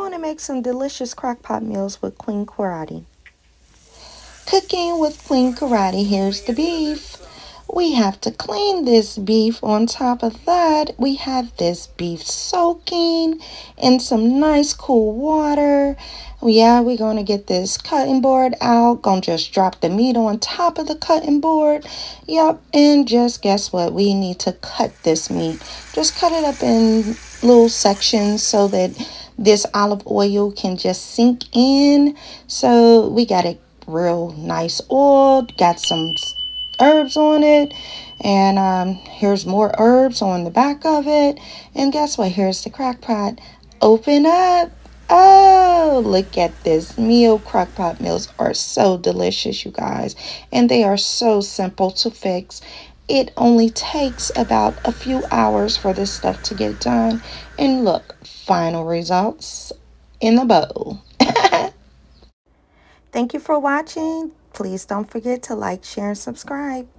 going to make some delicious crockpot meals with Queen Karate. Cooking with Queen Karate, here's the beef. We have to clean this beef. On top of that, we have this beef soaking in some nice cool water. Yeah, we're going to get this cutting board out. Gonna just drop the meat on top of the cutting board. Yep, and just guess what? We need to cut this meat. Just cut it up in little sections so that this olive oil can just sink in. So we got a real nice oil. Got some herbs on it, and here's more herbs on the back of it. And guess what? Here's the crock pot. Open up. Oh, look at this meal. Crockpot meals are so delicious, you guys, and they are so simple to fix. It only takes about a few hours for this stuff to get done. And look, final results in the bowl. Thank you for watching. Please don't forget to like, share, and subscribe.